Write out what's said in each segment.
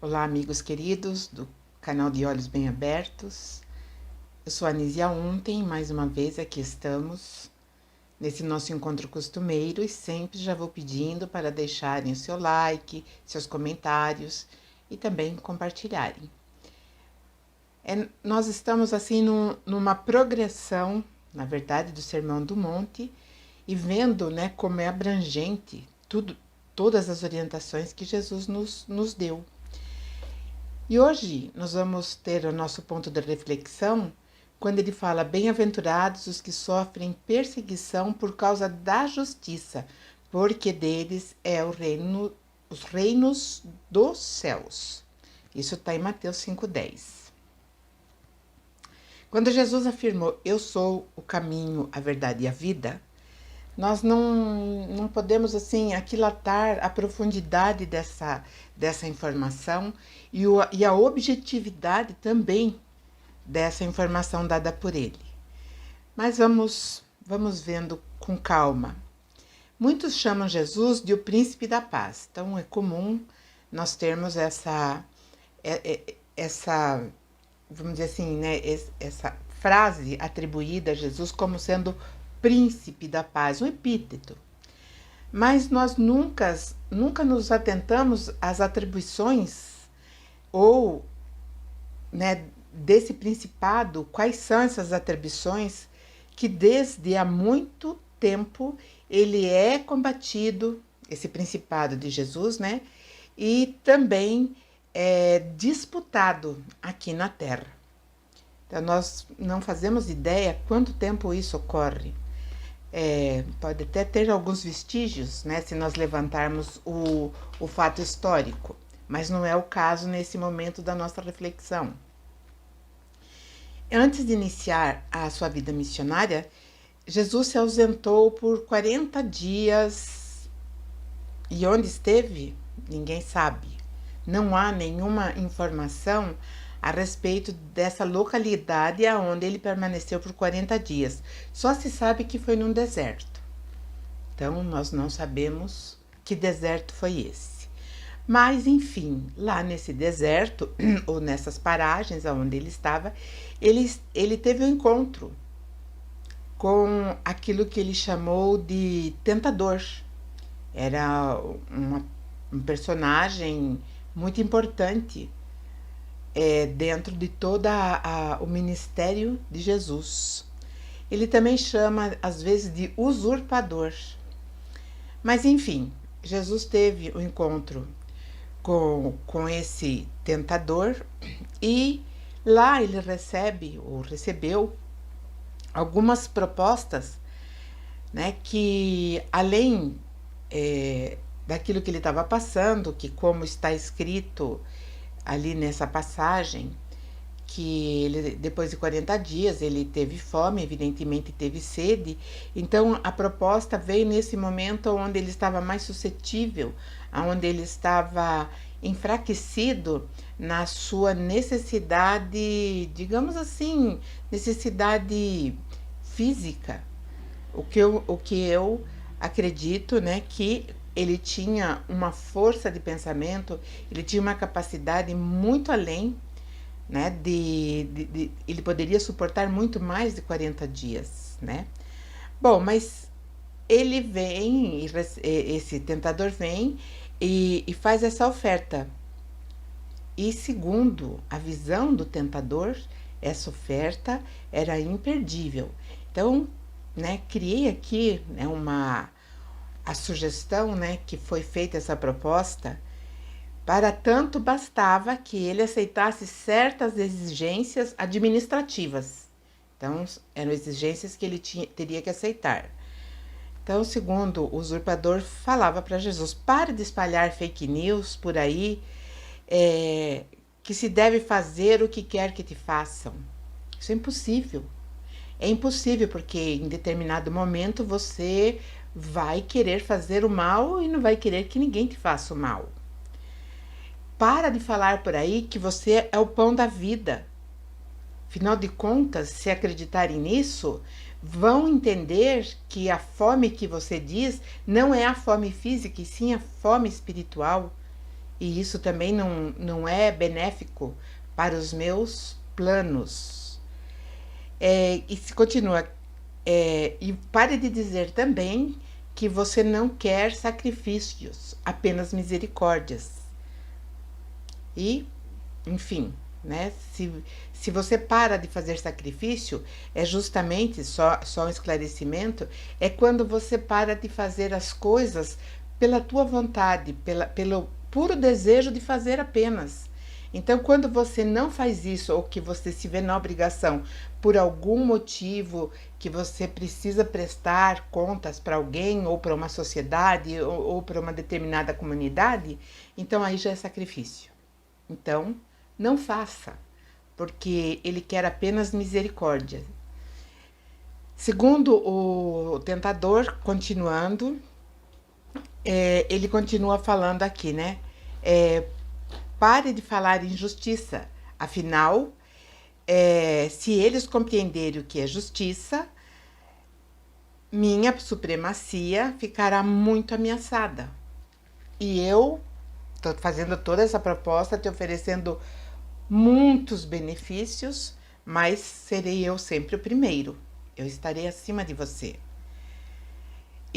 Olá, amigos queridos do canal de Olhos Bem Abertos. Eu sou a Anísia Ontem, mais uma vez aqui estamos nesse nosso encontro costumeiro e sempre já vou pedindo para deixarem o seu like, seus comentários e também compartilharem. Nós estamos assim numa progressão, na verdade, do Sermão do Monte e vendo, como é abrangente todas as orientações que Jesus nos deu. E hoje nós vamos ter o nosso ponto de reflexão quando ele fala: bem-aventurados os que sofrem perseguição por causa da justiça, porque deles é os reinos dos céus. Isso está em Mateus 5,10. Quando Jesus afirmou: eu sou o caminho, a verdade e a vida, nós não podemos assim aquilatar a profundidade dessa informação e a objetividade também dessa informação dada por ele. Mas vamos vendo com calma. Muitos chamam Jesus de o príncipe da paz. Então é comum nós termos essa vamos dizer assim, essa frase atribuída a Jesus como sendo príncipe da paz, um epíteto. Mas nós nunca nos atentamos às atribuições ou desse principado, quais são essas atribuições que desde há muito tempo ele é combatido, esse principado de Jesus, e também é disputado aqui na Terra. Então nós não fazemos ideia quanto tempo isso ocorre. Pode até ter alguns vestígios, se nós levantarmos o fato histórico, mas não é o caso nesse momento da nossa reflexão. Antes de iniciar a sua vida missionária, Jesus se ausentou por 40 dias. E onde esteve? Ninguém sabe. Não há nenhuma informação a respeito dessa localidade aonde ele permaneceu por 40 dias. Só se sabe que foi num deserto. Então, nós não sabemos que deserto foi esse. Mas, enfim, lá nesse deserto, ou nessas paragens aonde ele estava, ele teve um encontro com aquilo que ele chamou de tentador. Era um personagem muito importante dentro de todo o ministério de Jesus. Ele também chama, às vezes, de usurpador. Mas, enfim, Jesus teve um encontro com esse tentador e lá ele recebeu algumas propostas, que além daquilo que ele estava passando, que como está escrito ali nessa passagem, que ele, depois de 40 dias ele teve fome, evidentemente teve sede. Então a proposta veio nesse momento onde ele estava mais suscetível, onde ele estava enfraquecido na sua necessidade, digamos assim, necessidade física. O que eu acredito, que ele tinha uma força de pensamento, ele tinha uma capacidade muito além, ele poderia suportar muito mais de 40 dias, Bom, mas ele vem, esse tentador vem e faz essa oferta. E segundo a visão do tentador, essa oferta era imperdível. Então, criei aqui a sugestão, que foi feita essa proposta. Para tanto bastava que ele aceitasse certas exigências administrativas. Então, eram exigências que ele teria que aceitar. Então, segundo o usurpador, falava para Jesus: pare de espalhar fake news por aí, que se deve fazer o que quer que te façam. Isso é impossível. É impossível porque em determinado momento você vai querer fazer o mal e não vai querer que ninguém te faça o mal. Para de falar por aí que você é o pão da vida. Afinal de contas, se acreditarem nisso, vão entender que a fome que você diz não é a fome física, e sim a fome espiritual. e isso também não é benéfico para os meus planos. E se continua, e pare de dizer também que você não quer sacrifícios, apenas misericórdias. E, enfim, né? Se você para de fazer sacrifício, é justamente, só um esclarecimento, é quando você para de fazer as coisas pela tua vontade, pelo puro desejo de fazer apenas. Então, quando você não faz isso, ou que você se vê na obrigação por algum motivo que você precisa prestar contas para alguém, ou para uma sociedade, ou para uma determinada comunidade, então aí já é sacrifício. Então, não faça, porque ele quer apenas misericórdia. Segundo o tentador, continuando, ele continua falando aqui, né? Pare de falar injustiça, afinal, se eles compreenderem o que é justiça, minha supremacia ficará muito ameaçada. E eu estou fazendo toda essa proposta, te oferecendo muitos benefícios, mas serei eu sempre o primeiro. Eu estarei acima de você.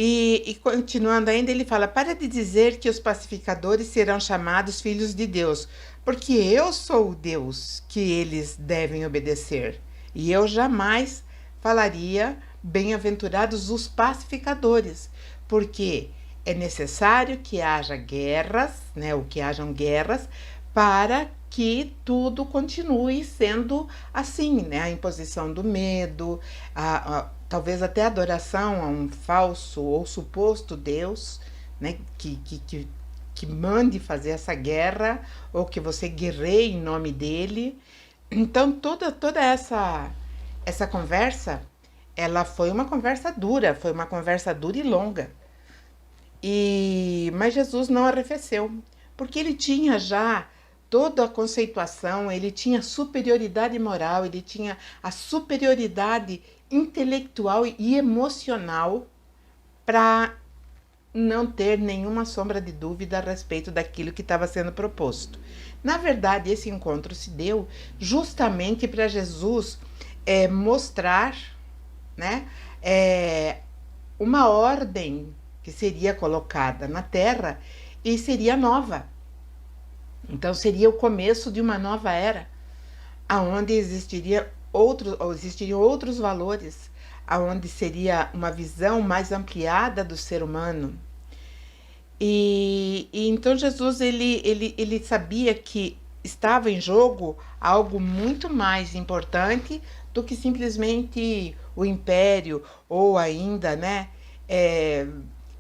E continuando ainda, ele fala: para de dizer que os pacificadores serão chamados filhos de Deus, porque eu sou o Deus que eles devem obedecer. E eu jamais falaria bem-aventurados os pacificadores, porque é necessário que haja guerras, né, ou que hajam guerras, para que tudo continue sendo assim, né? A imposição do medo, talvez até a adoração a um falso ou suposto Deus, né? Que mande fazer essa guerra, ou que você guerreie em nome dele. Então, toda essa conversa, ela foi uma conversa dura e longa. Mas Jesus não arrefeceu, porque ele tinha já toda a conceituação, ele tinha superioridade moral, ele tinha a superioridade intelectual e emocional para não ter nenhuma sombra de dúvida a respeito daquilo que estava sendo proposto. Na verdade, esse encontro se deu justamente para Jesus mostrar, né, uma ordem que seria colocada na Terra e seria nova. Então seria o começo de uma nova era, aonde existiriam outros valores, aonde seria uma visão mais ampliada do ser humano. E então Jesus ele sabia que estava em jogo algo muito mais importante do que simplesmente o império, ou ainda, né,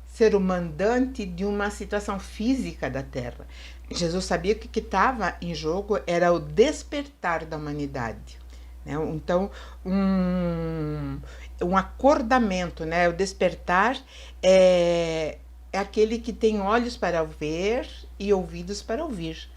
ser o mandante de uma situação física da Terra. Jesus sabia que o que estava em jogo era o despertar da humanidade, né? Então, um acordamento, né? O despertar é aquele que tem olhos para ver e ouvidos para ouvir.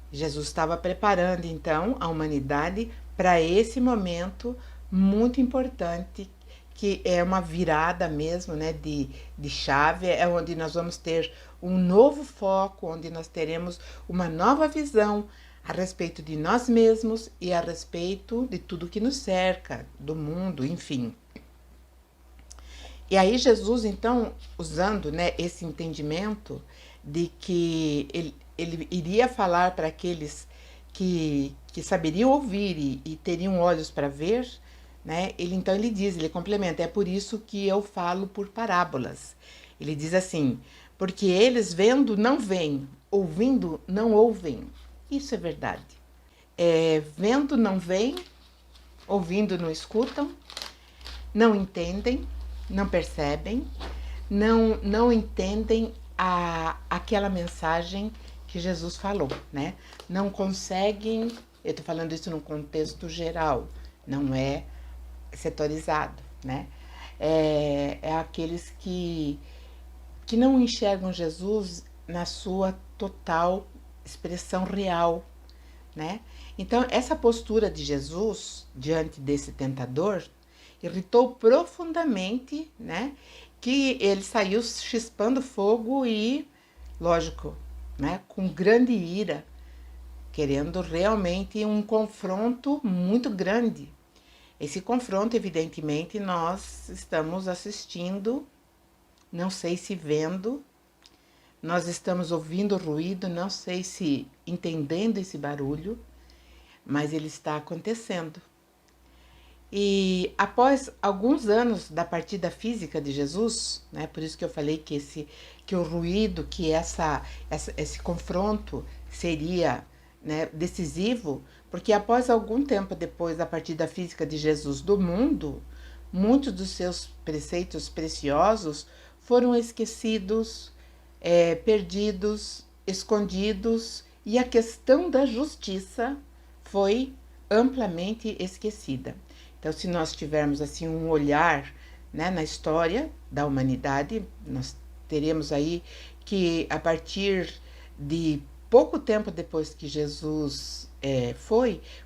Jesus estava preparando, então, a humanidade para esse momento muito importante, que é uma virada mesmo, né, de chave, é onde nós vamos ter um novo foco, onde nós teremos uma nova visão a respeito de nós mesmos e a respeito de tudo que nos cerca, do mundo, enfim. E aí Jesus, então, usando, né, esse entendimento de que ele iria falar para aqueles que saberiam ouvir e teriam olhos para ver, né? Ele complementa: é por isso que eu falo por parábolas. Ele diz assim: porque eles vendo não veem, ouvindo não ouvem. Isso é verdade. Vendo não veem, ouvindo não escutam, não entendem, não percebem, não entendem aquela mensagem que Jesus falou, né? Não conseguem, eu estou falando isso num contexto geral, não é setorizado, né? É aqueles que não enxergam Jesus na sua total expressão real, né? Então, essa postura de Jesus diante desse tentador irritou profundamente, né? Que ele saiu chispando fogo e, lógico, né, com grande ira, querendo realmente um confronto muito grande. Esse confronto, evidentemente, nós estamos assistindo, não sei se vendo, nós estamos ouvindo ruído, não sei se entendendo esse barulho, mas ele está acontecendo. E após alguns anos da partida física de Jesus, né, por isso que eu falei que o ruído, que esse confronto seria, né, decisivo, porque após algum tempo depois da partida física de Jesus do mundo, muitos dos seus preceitos preciosos foram esquecidos, perdidos, escondidos, e a questão da justiça foi amplamente esquecida. Então, se nós tivermos assim um olhar, né, na história da humanidade, nós teremos aí que a partir de pouco tempo depois que Jesus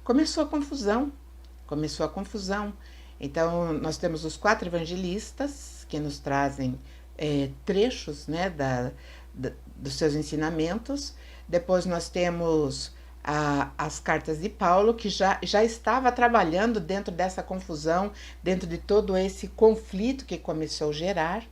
começou a confusão, começou a confusão. Então, nós temos os 4 evangelistas que nos trazem trechos, né, dos seus ensinamentos. Depois nós temos as cartas de Paulo, que já estava trabalhando dentro dessa confusão, dentro de todo esse conflito que começou a gerar,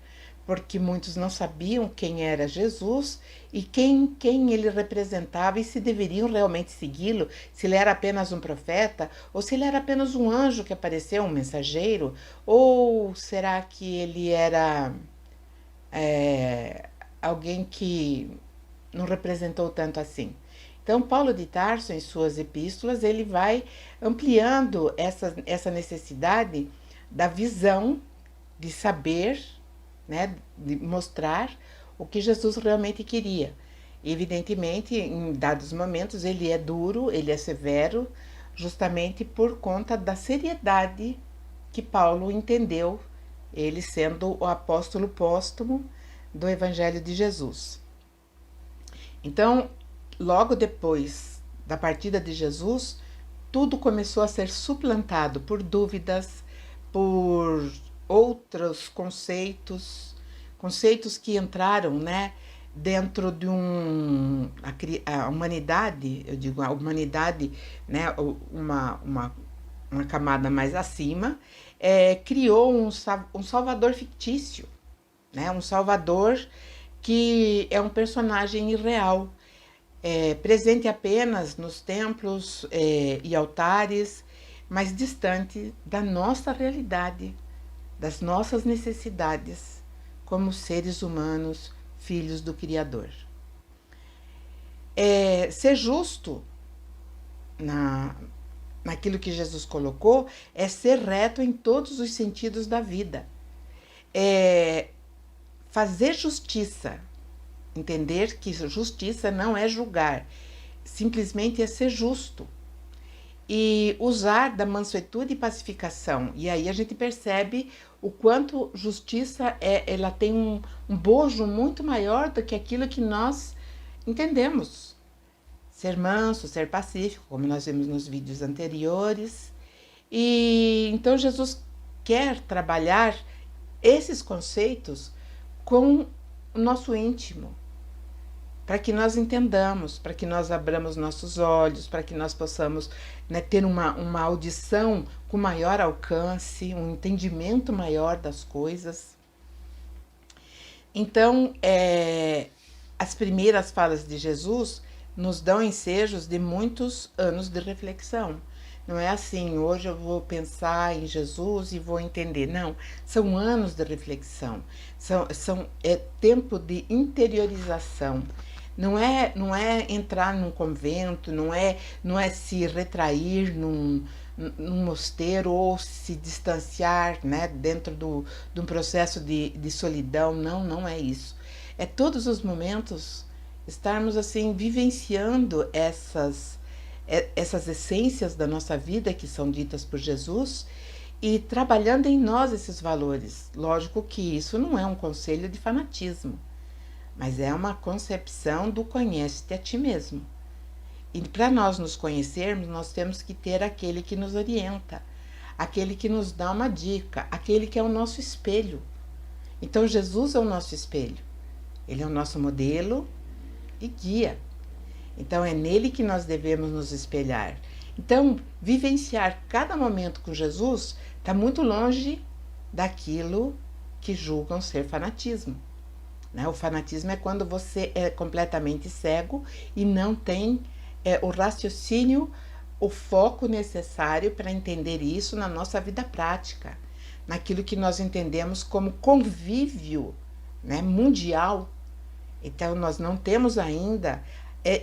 porque muitos não sabiam quem era Jesus e quem ele representava e se deveriam realmente segui-lo, se ele era apenas um profeta, ou se ele era apenas um anjo que apareceu, um mensageiro, ou será que ele era alguém que não representou tanto assim. Então, Paulo de Tarso, em suas epístolas, ele vai ampliando essa necessidade da visão, de saber, né, de mostrar o que Jesus realmente queria. Evidentemente, em dados momentos, ele é duro, ele é severo, justamente por conta da seriedade que Paulo entendeu, ele sendo o apóstolo póstumo do Evangelho de Jesus. Então, logo depois da partida de Jesus, tudo começou a ser suplantado por dúvidas, por outros conceitos que entraram, né, dentro de a humanidade, eu digo a humanidade, né, uma camada mais acima, criou um salvador fictício, né, um salvador que é um personagem irreal, presente apenas nos templos e altares, mas distante da nossa realidade, das nossas necessidades como seres humanos, filhos do Criador. Ser justo naquilo que Jesus colocou é ser reto em todos os sentidos da vida. Fazer justiça, entender que justiça não é julgar, simplesmente é ser justo. E usar da mansuetude e pacificação. E aí a gente percebe o quanto justiça ela tem um bojo muito maior do que aquilo que nós entendemos. Ser manso, ser pacífico, como nós vimos nos vídeos anteriores. E então Jesus quer trabalhar esses conceitos com o nosso íntimo, para que nós entendamos, para que nós abramos nossos olhos, para que nós possamos, né, ter uma audição com maior alcance, um entendimento maior das coisas. Então, as primeiras falas de Jesus nos dão ensejos de muitos anos de reflexão. Não é assim, hoje eu vou pensar em Jesus e vou entender. Não, são anos de reflexão, é tempo de interiorização. Não é entrar num convento, não é se retrair num mosteiro ou se distanciar, né, dentro de um processo de solidão. Não é isso. É todos os momentos estarmos assim vivenciando essas essências da nossa vida que são ditas por Jesus e trabalhando em nós esses valores. Lógico que isso não é um conselho de fanatismo, mas é uma concepção do conhece-te a ti mesmo. E para nós nos conhecermos, nós temos que ter aquele que nos orienta, aquele que nos dá uma dica, aquele que é o nosso espelho. Então Jesus é o nosso espelho, ele é o nosso modelo, e guia. Então é nele que nós devemos nos espelhar. Então, vivenciar cada momento com Jesus está muito longe daquilo que julgam ser fanatismo. Né? O fanatismo é quando você é completamente cego e não tem o raciocínio, o foco necessário para entender isso na nossa vida prática, naquilo que nós entendemos como convívio, né, mundial. Então, nós não temos ainda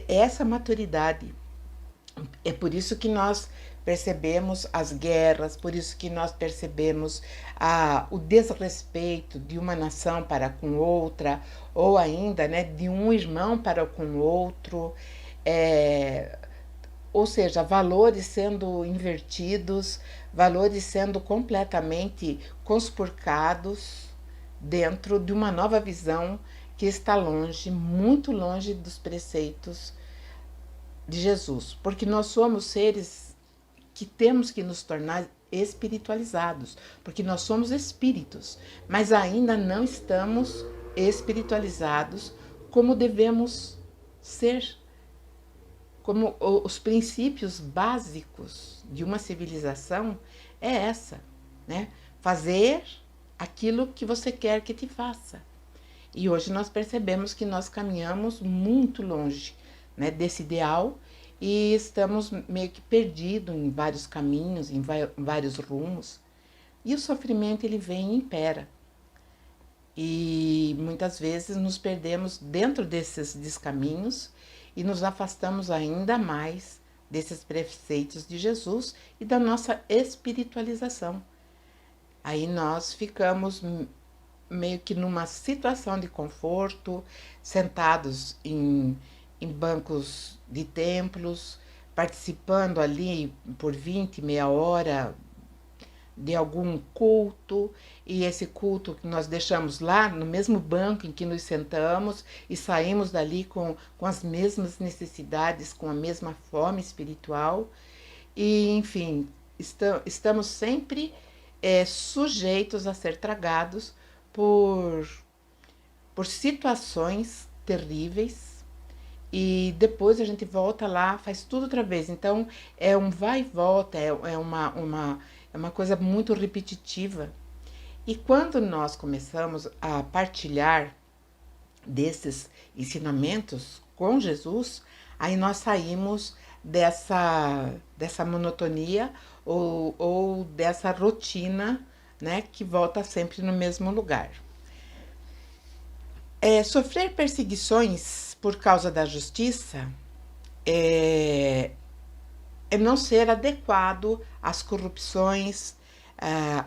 essa maturidade. É por isso que nós percebemos as guerras, por isso que nós percebemos o desrespeito de uma nação para com outra, ou ainda, né, de um irmão para com outro, ou seja, valores sendo invertidos, valores sendo completamente conspurcados dentro de uma nova visão que está longe, muito longe dos preceitos de Jesus, porque nós somos seres que temos que nos tornar espiritualizados, porque nós somos espíritos, mas ainda não estamos espiritualizados como devemos ser, como os princípios básicos de uma civilização é essa, né? Fazer aquilo que você quer que te faça. E hoje nós percebemos que nós caminhamos muito longe, né, desse ideal e estamos meio que perdidos em vários caminhos, em vários rumos. E o sofrimento ele vem e impera. E muitas vezes nos perdemos dentro desses descaminhos e nos afastamos ainda mais desses preceitos de Jesus e da nossa espiritualização. Aí nós ficamos meio que numa situação de conforto, sentados em bancos de templos, participando ali por 20, meia hora de algum culto, e esse culto que nós deixamos lá no mesmo banco em que nos sentamos e saímos dali com as mesmas necessidades, com a mesma fome espiritual, e enfim, estamos sempre sujeitos a ser tragados por situações terríveis e depois a gente volta lá, faz tudo outra vez. Então é um vai e volta, é uma coisa muito repetitiva. E quando nós começamos a partilhar desses ensinamentos com Jesus, aí nós saímos dessa monotonia ou dessa rotina, né, que volta sempre no mesmo lugar. Sofrer perseguições por causa da justiça é não ser adequado às corrupções,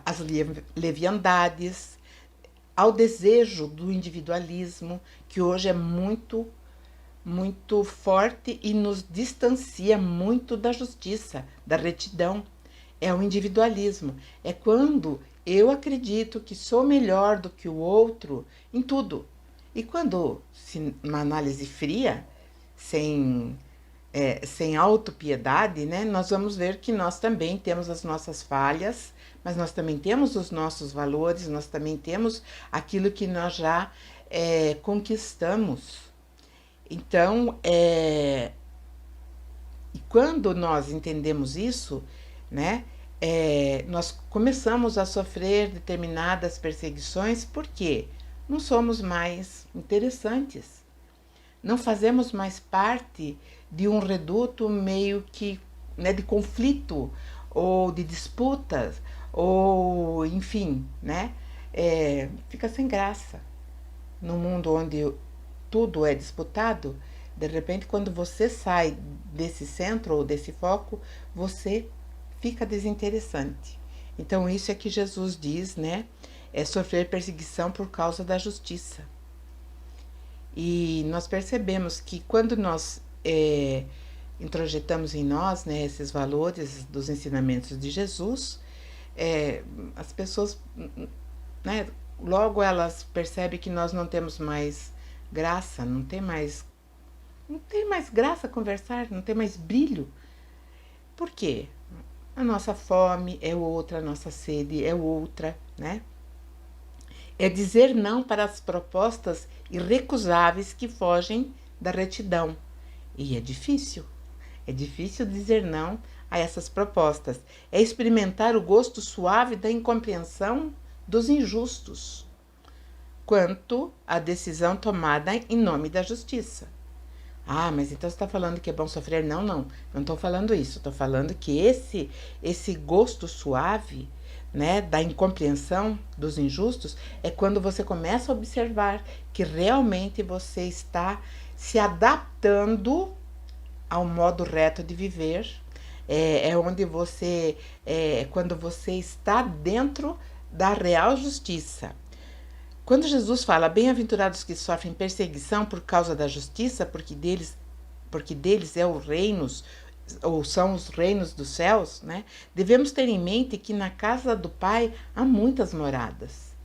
às leviandades, ao desejo do individualismo, que hoje é muito, muito forte e nos distancia muito da justiça, da retidão. É o individualismo. É quando eu acredito que sou melhor do que o outro em tudo. E quando, uma análise fria, sem autopiedade, né, nós vamos ver que nós também temos as nossas falhas, mas nós também temos os nossos valores, nós também temos aquilo que nós já conquistamos. Então, e quando nós entendemos isso, né, nós começamos a sofrer determinadas perseguições porque não somos mais interessantes, não fazemos mais parte de um reduto meio que, né, de conflito ou de disputas, ou enfim, né, fica sem graça. No mundo onde tudo é disputado, de repente, quando você sai desse centro ou desse foco, você fica desinteressante. Então, isso é que Jesus diz, né? É sofrer perseguição por causa da justiça. E nós percebemos que quando nós introjetamos em nós, né, esses valores dos ensinamentos de Jesus, as pessoas, né, logo elas percebem que nós não temos mais graça, não tem mais graça conversar, não tem mais brilho. Por quê? A nossa fome é outra, a nossa sede é outra, né? É dizer não para as propostas irrecusáveis que fogem da retidão. E é difícil dizer não a essas propostas. É experimentar o gosto suave da incompreensão dos injustos, quanto à decisão tomada em nome da justiça. Ah, mas então você está falando que é bom sofrer? Não estou falando isso. Estou falando que esse gosto suave, né, da incompreensão dos injustos, é quando você começa a observar que realmente você está se adaptando ao modo reto de viver. Onde você, quando você está dentro da real justiça. Quando Jesus fala, bem-aventurados que sofrem perseguição por causa da justiça, porque deles é o reinos, ou são os reinos dos céus, né? Devemos ter em mente que na casa do Pai há muitas moradas.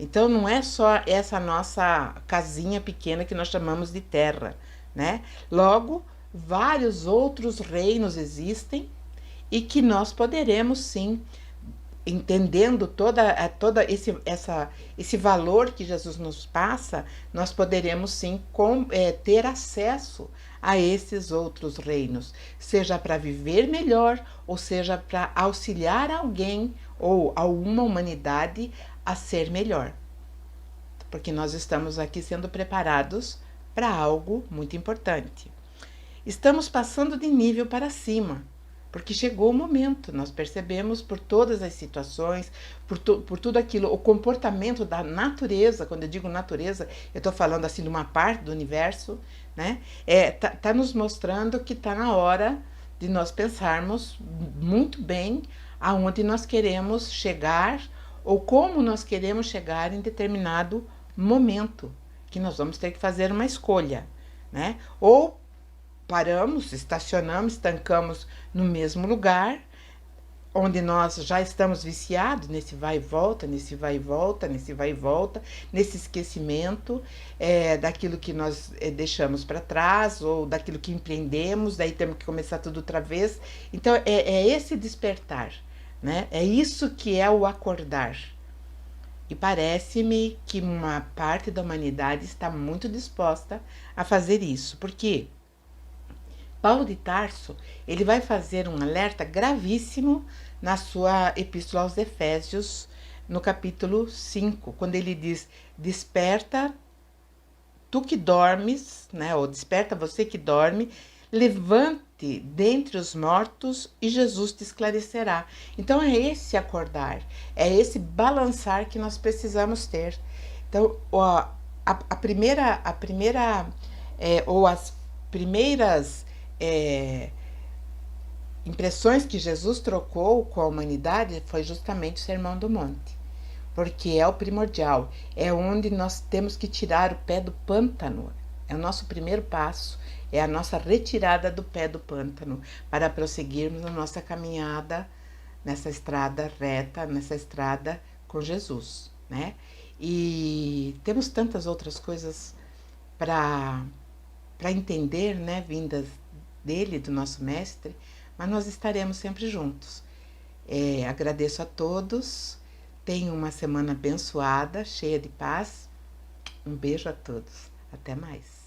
Então não é só essa nossa casinha pequena que nós chamamos de terra, né? Logo, vários outros reinos existem e que nós poderemos sim, entendendo todo esse valor que Jesus nos passa, nós poderemos sim ter acesso a esses outros reinos, seja para viver melhor, ou seja para auxiliar alguém ou alguma humanidade a ser melhor. Porque nós estamos aqui sendo preparados para algo muito importante. Estamos passando de nível para cima, porque chegou o momento, nós percebemos por todas as situações, por tudo aquilo, o comportamento da natureza. Quando eu digo natureza, eu estou falando assim de uma parte do universo, né? Tá nos mostrando que está na hora de nós pensarmos muito bem aonde nós queremos chegar ou como nós queremos chegar em determinado momento, que nós vamos ter que fazer uma escolha, né? Ou paramos, estacionamos, estancamos no mesmo lugar, onde nós já estamos viciados nesse vai e volta, nesse vai e volta, nesse vai e volta, nesse esquecimento daquilo que nós deixamos para trás, ou daquilo que empreendemos, daí temos que começar tudo outra vez. Então é esse despertar, né? É isso que é o acordar. E parece-me que uma parte da humanidade está muito disposta a fazer isso, porque Paulo de Tarso, ele vai fazer um alerta gravíssimo na sua Epístola aos Efésios, no capítulo 5, quando ele diz, desperta tu que dormes, né, ou desperta você que dorme, levante dentre os mortos e Jesus te esclarecerá. Então é esse acordar, é esse balançar que nós precisamos ter. Então a primeira ou as primeiras impressões que Jesus trocou com a humanidade foi justamente o Sermão do Monte, porque é o primordial, é onde nós temos que tirar o pé do pântano, é o nosso primeiro passo, é a nossa retirada do pé do pântano, para prosseguirmos a nossa caminhada nessa estrada reta, nessa estrada com Jesus, né? E temos tantas outras coisas para entender, né, vindas dele, do nosso mestre, mas nós estaremos sempre juntos. Agradeço a todos, tenham uma semana abençoada, cheia de paz. Um beijo a todos, até mais.